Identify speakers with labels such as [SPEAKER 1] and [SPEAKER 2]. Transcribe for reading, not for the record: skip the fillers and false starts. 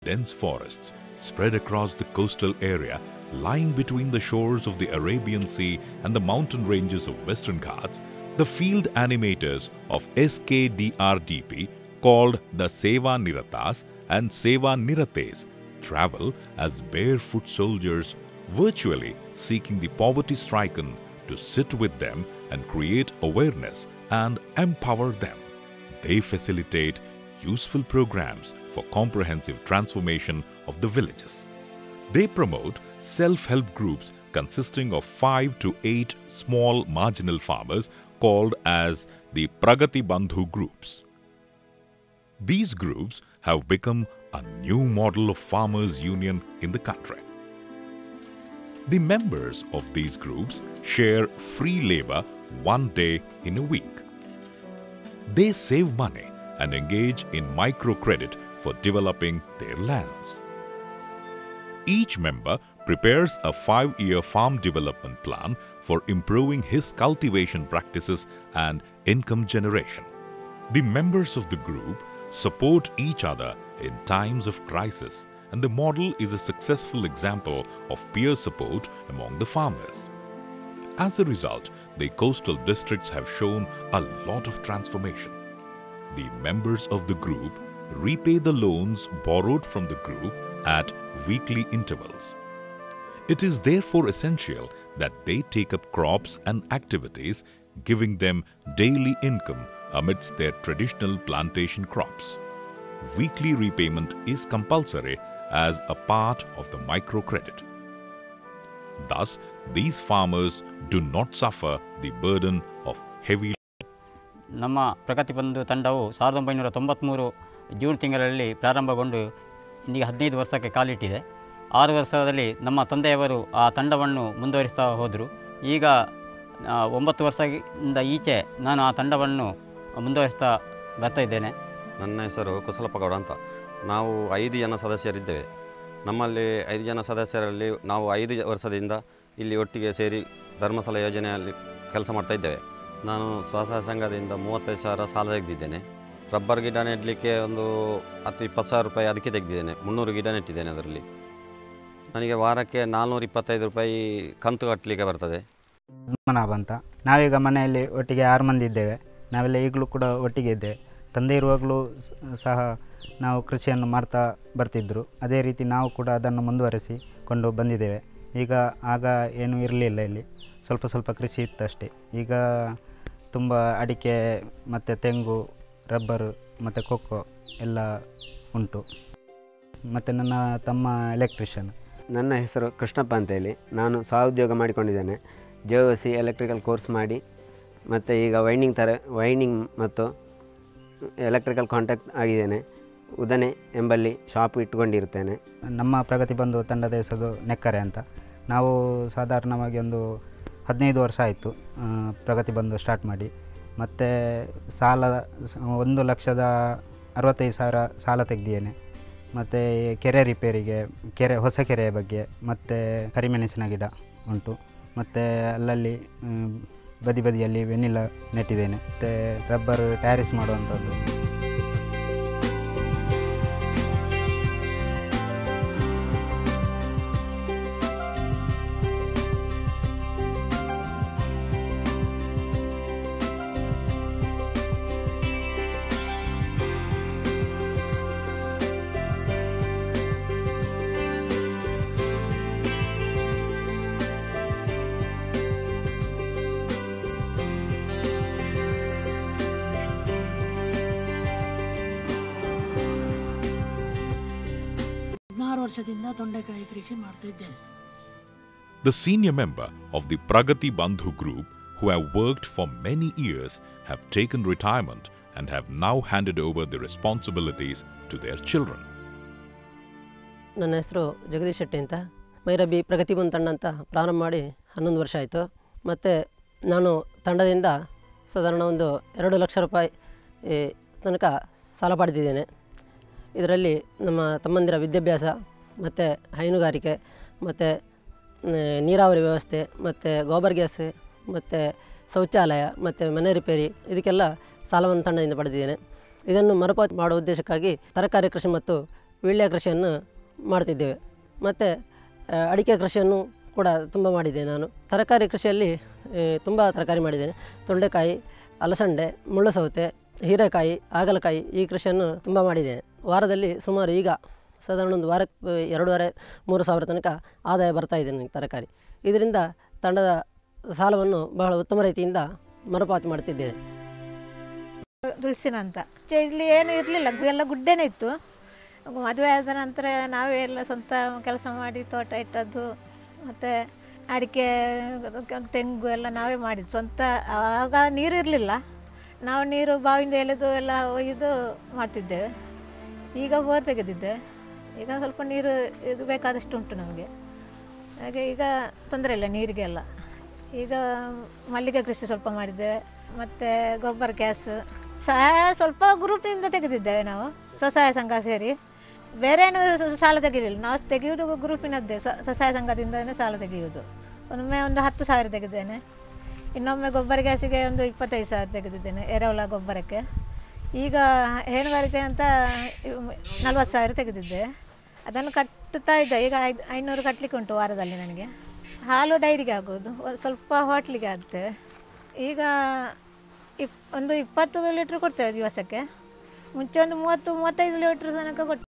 [SPEAKER 1] dense forests spread across the coastal area lying between the shores of the Arabian Sea and the mountain ranges of Western Ghats, the field animators of SKDRDP, called the Seva Niratas and Seva Nirates, travel as barefoot soldiers, virtually seeking the poverty-stricken to sit with them and create awareness and empower them. They facilitate useful programs for comprehensive transformation of the villages. They promote self-help groups consisting of 5 to 8 small marginal farmers called as the Pragati Bandhu groups. These groups have become a new model of farmers' union in the country. The members of these groups share free labor 1 day in a week. They save money and engage in microcredit for developing their lands. Each member prepares a 5-year farm development plan for improving his cultivation practices and income generation. The members of the group support each other in times of crisis, and the model is a successful example of peer support among the farmers. As a result, the coastal districts have shown a lot of transformation. The members of the group repay the loans borrowed from the group at weekly intervals. It is therefore essential that they take up crops and activities, giving them daily income amidst their traditional plantation crops. Weekly repayment is compulsory as a part of the microcredit. Thus, these farmers do not suffer the burden of heavy.
[SPEAKER 2] ನಮ್ಮ ಪ್ರಗತಿ ಬಂಧು ತಂಡವು 1993 June ತಿಂಗಳಲ್ಲಿ ಪ್ರಾರಂಭಗೊಂಡು ಇಂದಿಗೆ 15 ವರ್ಷಕ್ಕೆ ಕಾಲಿಟ್ಟಿದೆ. 6 ವರ್ಷದಲ್ಲಿ ನಮ್ಮ ತಂದೆಯವರು ಆ ತಂಡವನ್ನು ಮುಂದುವರಿಸ್ತಾ ಹೋದರು. ಈಗ 9 ವರ್ಷದಿಂದ ಈಚೆ ನಾನು ಆ ತಂಡವನ್ನು ಮುಂದುವರಿಸ್ತಾ ಬರ್ತಾ ಇದ್ದೇನೆ.
[SPEAKER 3] ನನ್ನ ಹೆಸರು ಕುಸಲಪ್ಪಗೌಡ ಅಂತ. ನಾವು 5 ಜನ ಸದಸ್ಯರಿದ್ದೇವೆ. ನಮ್ಮಲ್ಲಿ 5 ಜನ ಸದಸ್ಯರಲ್ಲಿ ನಾವು 5 ವರ್ಷದಿಂದ ಇಲ್ಲಿ ಒಟ್ಟಿಗೆ ಸೇರಿ ಧರ್ಮಸ್ಥಳ ಯೋಜನೆಯಲ್ಲಿ ಕೆಲಸ ಮಾಡ್ತಾ ಇದ್ದೇವೆ. ನಾನು ಸ್ವಸಹಾಯ ಸಂಘದಿಂದ 35,000 ಸಾಲ ತೆಗೆದಿದ್ದೇನೆ. ರಬ್ಬರ್ ಗಿಡ ನೆಡಲಿಕ್ಕೆ ಒಂದು 10-20 ಸಾವಿರ ರೂಪಾಯಿ ಅದಕ್ಕೆ ತೆಗೆದಿದ್ದೇನೆ. 300 ಗಿಡ ನೆಟ್ಟಿದ್ದೇನೆ. ಅದರಲ್ಲಿ ನನಗೆ ವಾರಕ್ಕೆ 425 ರೂಪಾಯಿ ಕಂತು ಕಟ್ಟಲಿಕ್ಕೆ ಬರ್ತದೆ.
[SPEAKER 4] ಪದ್ಮನಾಭ ಅಂತ. ನಾವೀಗ ಮನೆಯಲ್ಲಿ ಒಟ್ಟಿಗೆ 6 ಮಂದಿ ಇದ್ದೇವೆ. ನಾವೆಲ್ಲ ಈಗಲೂ ಕೂಡ ಒಟ್ಟಿಗೆ ಇದ್ದೇವೆ. ತಂದೆ ಇರುವಾಗಲೂ ಸಹ ನಾವು ಕೃಷಿಯನ್ನು ಮಾಡ್ತಾ ಬರ್ತಿದ್ದರು. ಅದೇ ರೀತಿ ನಾವು ಕೂಡ ಅದನ್ನು ಮುಂದುವರಿಸಿಕೊಂಡು ಬಂದಿದ್ದೇವೆ. ಆಗ ಏನೂ ಇರಲಿಲ್ಲ, ಇಲ್ಲಿ ಸ್ವಲ್ಪ ಸ್ವಲ್ಪ ಕೃಷಿ ಇತ್ತು ಅಷ್ಟೇ. ಈಗ ತುಂಬ ಅಡಿಕೆ ಮತ್ತು ತೆಂಗು, ರಬ್ಬರು ಮತ್ತು ಕೊಕ್ಕೋ ಎಲ್ಲ ಉಂಟು. ಮತ್ತು ನನ್ನ ತಮ್ಮ ಎಲೆಕ್ಟ್ರಿಷಿಯನ್.
[SPEAKER 5] ನನ್ನ ಹೆಸರು ಕೃಷ್ಣಪ್ಪ ಅಂತೇಳಿ. ನಾನು ಸ್ವಉದ್ಯೋಗ ಮಾಡಿಕೊಂಡಿದ್ದೇನೆ. JOC ಎಲೆಕ್ಟ್ರಿಕಲ್ ಕೋರ್ಸ್ ಮಾಡಿ ಮತ್ತು ಈಗ ವೈಂಡಿಂಗ್ ಮತ್ತು ಎಲೆಕ್ಟ್ರಿಕಲ್ ಕಾಂಟ್ಯಾಕ್ಟ್ ಆಗಿದ್ದೇನೆ. ಉದನೆ ಎಂಬಲ್ಲಿ ಶಾಪ್ ಇಟ್ಟುಕೊಂಡಿರುತ್ತೇನೆ.
[SPEAKER 4] ನಮ್ಮ ಪ್ರಗತಿ ಬಂಧು ತಂಡದ ಹೆಸರು ನೆಕ್ಕರೆ ಅಂತ. ನಾವು ಸಾಧಾರಣವಾಗಿ ಒಂದು 15 ವರ್ಷ ಆಯಿತು ಪ್ರಗತಿ ಬಂಧು ಸ್ಟಾರ್ಟ್ ಮಾಡಿ. ಮತ್ತು ಸಾಲ 1,65,000 ಸಾಲ ತೆಗೆದಿದ್ದೇನೆ. ಮತ್ತು ಕೆರೆ ರಿಪೇರಿಗೆ, ಹೊಸ ಕೆರೆಯ ಬಗ್ಗೆ, ಮತ್ತು ಕರಿಮೆಣಸಿನ ಗಿಡ ಉಂಟು. ಮತ್ತು ಅಲ್ಲಲ್ಲಿ ಬದಿಯಲ್ಲಿ ವೆನಿಲ್ಲ ನೆಟ್ಟಿದ್ದೇನೆ. ಮತ್ತು ರಬ್ಬರ್ ಟ್ಯಾರಿಸ್ ಮಾಡುವಂಥದ್ದು.
[SPEAKER 1] The senior member of the Pragati Bandhu group, who have worked for many years, have taken retirement and have now handed over the responsibilities to their children.
[SPEAKER 6] ನನ್ನ ಹೆಸರು ಜಗದೀಶ್ ಶೆಟ್ಟಿ ಅಂತ. ಮೈರಬಿ ಪ್ರಗತಿ ಬಂಧು ತಂಡ ಅಂತ ಪ್ರಾರಂಭ ಮಾಡಿ 11 ವರ್ಷ ಆಯಿತು. ಮತ್ತು ನಾನು ತಂಡದಿಂದ ಸಾಧಾರಣ ಒಂದು 2 ಲಕ್ಷ ರೂಪಾಯಿ ತನಕ ಸಾಲ ಪಡೆದಿದ್ದೇನೆ. ಇದರಲ್ಲಿ ನಮ್ಮ ತಮ್ಮಂದಿರ ವಿದ್ಯಾಭ್ಯಾಸ ಮತ್ತು ಹೈನುಗಾರಿಕೆ ಮತ್ತು ನೀರಾವರಿ ವ್ಯವಸ್ಥೆ ಮತ್ತು ಗೋಬರ್ ಗ್ಯಾಸ್ ಮತ್ತು ಶೌಚಾಲಯ ಮತ್ತು ಮನೆ ರಿಪೇರಿ ಇದಕ್ಕೆಲ್ಲ ಸಾಲವನ್ನು ತಂಡದಿಂದ ಪಡೆದಿದ್ದೇನೆ. ಇದನ್ನು ಮರುಪಾವತಿ ಮಾಡುವ ಉದ್ದೇಶಕ್ಕಾಗಿ ತರಕಾರಿ ಕೃಷಿ ಮತ್ತು ವೀಳ್ಯ ಕೃಷಿಯನ್ನು ಮಾಡ್ತಿದ್ದೇವೆ. ಮತ್ತು ಅಡಿಕೆ ಕೃಷಿಯನ್ನು ಕೂಡ ತುಂಬ ಮಾಡಿದ್ದೇನೆ ನಾನು. ತರಕಾರಿ ಕೃಷಿಯಲ್ಲಿ ತುಂಬ ತರಕಾರಿ ಮಾಡಿದ್ದೇನೆ. ತೊಂಡೆಕಾಯಿ, ಅಲಸಂಡೆ, ಮುಳ್ಳು ಸೌತೆ, ಹೀರೆಕಾಯಿ, ಹಾಗಲಕಾಯಿ ಈ ಕೃಷಿಯನ್ನು ತುಂಬ ಮಾಡಿದ್ದೇನೆ. ವಾರದಲ್ಲಿ ಸುಮಾರು ಈಗ ಸಾಧಾರಣ ಒಂದು ವಾರಕ್ಕೆ 2,500-3 ಸಾವಿರ ತನಕ ಆದಾಯ ಬರ್ತಾಯಿದೆ ನನಗೆ ತರಕಾರಿ. ಇದರಿಂದ ತಂಡದ ಸಾಲವನ್ನು ಬಹಳ ಉತ್ತಮ ರೀತಿಯಿಂದ ಮರುಪಾವತಿ ಮಾಡ್ತಿದ್ದೇನೆ.
[SPEAKER 7] ತುಳಸಿನ ಅಂತ ಇಲ್ಲಿ ಏನು ಇರಲಿಲ್ಲ, ಎಲ್ಲ ಗುಡ್ಡೆನೇ ಇತ್ತು. ಮದುವೆ ಆದ ನಂತರ ನಾವೇ ಎಲ್ಲ ಸ್ವಂತ ಕೆಲಸ ಮಾಡಿ ತೋಟ ಇಟ್ಟದ್ದು, ಮತ್ತು ಅಡಿಕೆ ತೆಂಗು ಎಲ್ಲ ನಾವೇ ಮಾಡಿದ್ದು ಸ್ವಂತ. ಆಗ ನೀರು ಇರಲಿಲ್ಲ, ನಾವು ನೀರು ಬಾವಿಯಿಂದ ಎಳೆದು ಎಲ್ಲ ಒಯ್ದು ಮಾಡ್ತಿದ್ದೇವೆ. ಈಗ ಬೋರ್ ತೆಗೆದಿದ್ದೆ, ಈಗ ಸ್ವಲ್ಪ ನೀರು ಇದು ಬೇಕಾದಷ್ಟು ಉಂಟು ನಮಗೆ. ಹಾಗೆ ಈಗ ತೊಂದರೆ ಇಲ್ಲ ನೀರಿಗೆಲ್ಲ. ಈಗ ಮಲ್ಲಿಗೆ ಕೃಷಿ ಸ್ವಲ್ಪ ಮಾಡಿದ್ದೇವೆ, ಮತ್ತು ಗೊಬ್ಬರ ಗ್ಯಾಸ್ ಸಹಾಯ ಸ್ವಲ್ಪ ಗ್ರೂಪಿನಿಂದ ತೆಗೆದಿದ್ದೇವೆ ನಾವು, ಸ್ವಸಹಾಯ ಸಂಘ ಸೇರಿ. ಬೇರೆ ಏನು ಸಾಲ ತೆಗೀಲಿಲ್ಲ, ನಾವು ತೆಗೆಯುವುದು ಗ್ರೂಪಿನದ್ದೇ, ಸ್ವಸಹಾಯ ಸಂಘದಿಂದಲೇ ಸಾಲ ತೆಗೆಯುವುದು. ಒಮ್ಮೆ ಒಂದು 10,000 ತೆಗೆದಿದ್ದೇನೆ. ಇನ್ನೊಮ್ಮೆ ಗೊಬ್ಬರ ಗ್ಯಾಸಿಗೆ ಒಂದು 25,000 ತೆಗೆದಿದ್ದೇನೆ, ಎರೆಹುಳ ಗೊಬ್ಬರಕ್ಕೆ. ಈಗ ಹೈನುಗಾರಿಕೆ ಅಂತ 40,000 ತೆಗೆದಿದ್ದೆ. ಅದನ್ನು ಕಟ್ಟುತ್ತಾ ಇದ್ದೆ. ಈಗ 500 ಕಟ್ಟಲಿಕ್ಕೆ ಉಂಟು ವಾರದಲ್ಲಿ ನನಗೆ. ಹಾಲು ಡೈರಿಗೆ ಆಗೋದು, ಸ್ವಲ್ಪ ಹೋಟ್ಲಿಗೆ ಆಗ್ತೇವೆ. ಈಗ ಒಂದು 20 ಲೀಟ್ರ್ ಕೊಡ್ತೇವೆ ದಿವಸಕ್ಕೆ. ಮುಂಚೆ ಒಂದು 30-35 ಲೀಟ್ರ್ ತನಕ ಕೊಟ್ಟು